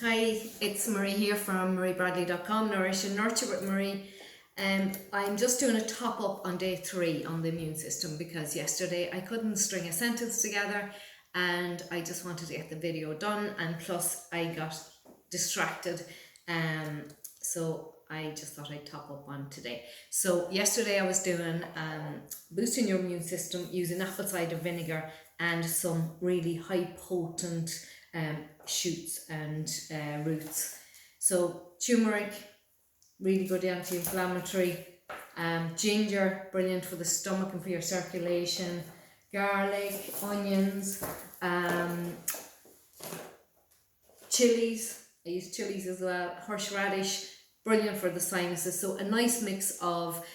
Hi, it's Marie here from mariebradley.com, Nourish and Nurture with Marie. I'm just doing a top up on day 3 on the immune system because yesterday I couldn't string a sentence together and I just wanted to get the video done, and plus I got distracted, so I just thought I'd top up on today. So yesterday I was doing boosting your immune system using apple cider vinegar and some really high potent shoots and roots. So turmeric, really good anti-inflammatory. Ginger, brilliant for the stomach and for your circulation. Garlic, onions, chilies. I use chilies as well. Horseradish, brilliant for the sinuses. So a nice mix of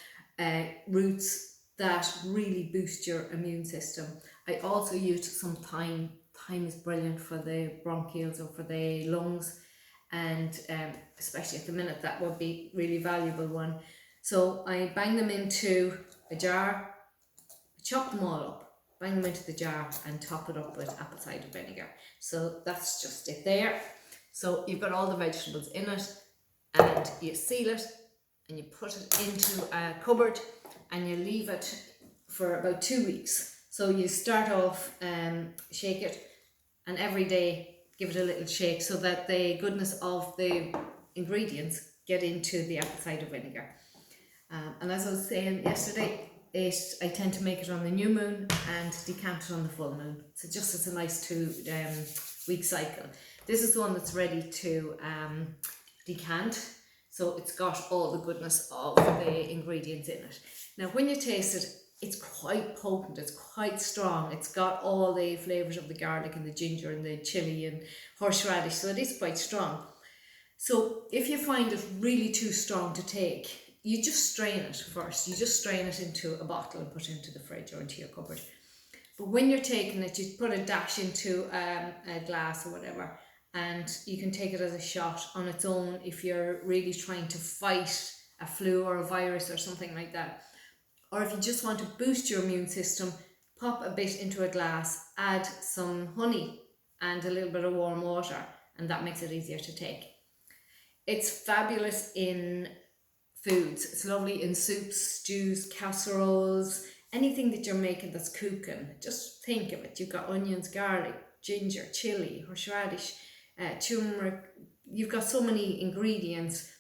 roots that really boost your immune system. I also used some thyme. Thyme is brilliant for the bronchioles or for the lungs, and especially at the minute that would be really valuable one. So I bang them into a jar, chop them all up, bang them into the jar and top it up with apple cider vinegar. So that's just it there. So you've got all the vegetables in it and you seal it and you put it into a cupboard and you leave it for about 2 weeks. So you start off, shake it, and every day give it a little shake so that the goodness of the ingredients get into the apple cider vinegar. And as I was saying yesterday, I tend to make it on the new moon and decant it on the full moon. So just it's a nice 2 week cycle. This is the one that's ready to decant. So it's got all the goodness of the ingredients in it. Now when you taste it, it's quite potent, it's quite strong. It's got all the flavours of the garlic and the ginger and the chilli and horseradish, so it is quite strong. So if you find it really too strong to take, you just strain it first. You just strain it into a bottle and put it into the fridge or into your cupboard. But when you're taking it, you put a dash into a glass or whatever, and you can take it as a shot on its own if you're really trying to fight a flu or a virus or something like that. Or if you just want to boost your immune system, pop a bit into a glass, add some honey and a little bit of warm water, and that makes it easier to take. It's fabulous in foods. It's lovely in soups, stews, casseroles, anything that you're making that's cooking. Just think of it. You've got onions, garlic, ginger, chilli, horseradish, turmeric. You've got so many ingredients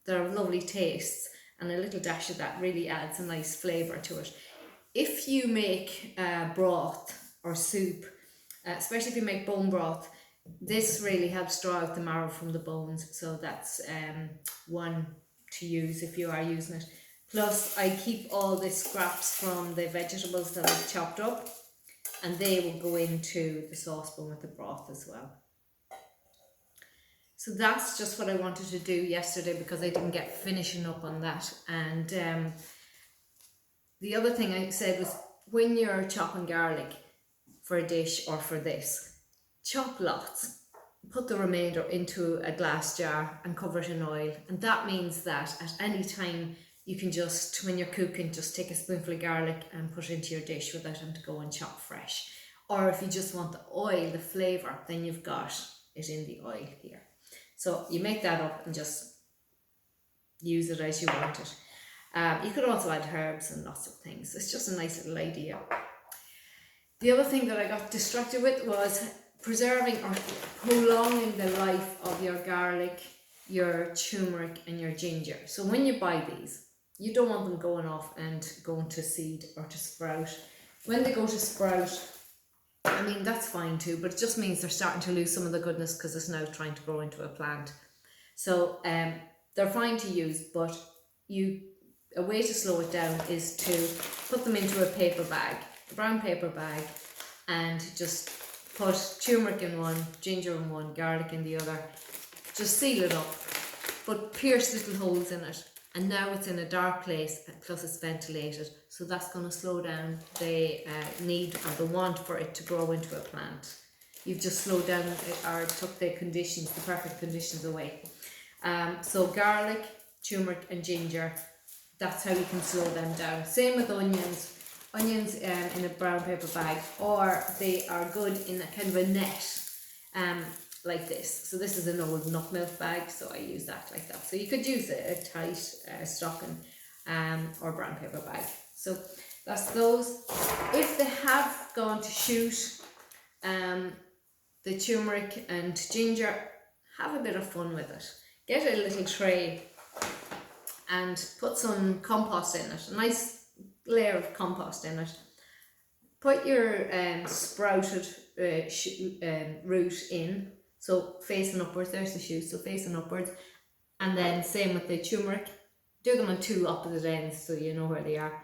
that are lovely tastes, and a little dash of that really adds a nice flavour to it. If you make broth or soup, especially if you make bone broth, this really helps draw out the marrow from the bones. So that's one to use if you are using it. Plus I keep all the scraps from the vegetables that I've chopped up, and they will go into the saucepan with the broth as well. So that's just what I wanted to do yesterday because I didn't get finishing up on that. And the other thing I said was, when you're chopping garlic for a dish or for this, chop lots, put the remainder into a glass jar and cover it in oil. And that means that at any time you can just, when you're cooking, just take a spoonful of garlic and put it into your dish without having to go and chop fresh. Or if you just want the oil, the flavour, then you've got it in the oil here. So you make that up and just use it as you want it. You could also add herbs and lots of things. It's just a nice little idea. The other thing that I got distracted with was preserving or prolonging the life of your garlic, your turmeric and your ginger. So when you buy these, you don't want them going off and going to seed or to sprout. When they go to sprout, I mean, that's fine too, but it just means they're starting to lose some of the goodness because it's now trying to grow into a plant. So they're fine to use, but a way to slow it down is to put them into a paper bag, a brown paper bag, and just put turmeric in one, ginger in one, garlic in the other. Just seal it up, but pierce little holes in it. And now it's in a dark place, plus it's ventilated, so that's going to slow down the need or the want for it to grow into a plant. You've just slowed down or took the conditions, the perfect conditions away. So garlic, turmeric and ginger, that's how you can slow them down. Same with onions. Onions in a brown paper bag, or they are good in a kind of a net. like this. So this is an old nut milk bag, so I use that like that. So you could use a tight stocking or brown paper bag. So that's those. If they have gone to shoot the turmeric and ginger, have a bit of fun with it. Get a little tray and put some compost in it, a nice layer of compost in it. Put your sprouted root in, so facing upwards. There's the shoot, so facing upwards. And then same with the turmeric. Do them on two opposite ends so you know where they are,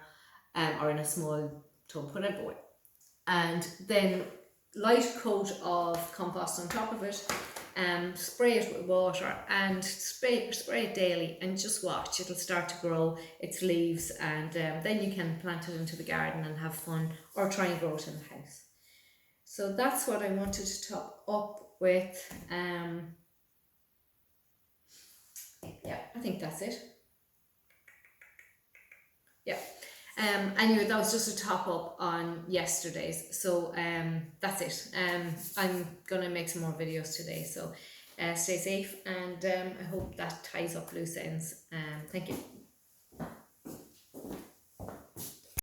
or in a small tub, whatever way. And then light coat of compost on top of it. Spray it with water and spray it daily, and just watch, it'll start to grow its leaves, and then you can plant it into the garden and have fun, or try and grow it in the house. So that's what I wanted to top up with. Yeah, I think that's it. Yeah. Anyway, that was just a top up on yesterday's. So that's it. I'm gonna make some more videos today. So stay safe, and I hope that ties up loose ends. Thank you.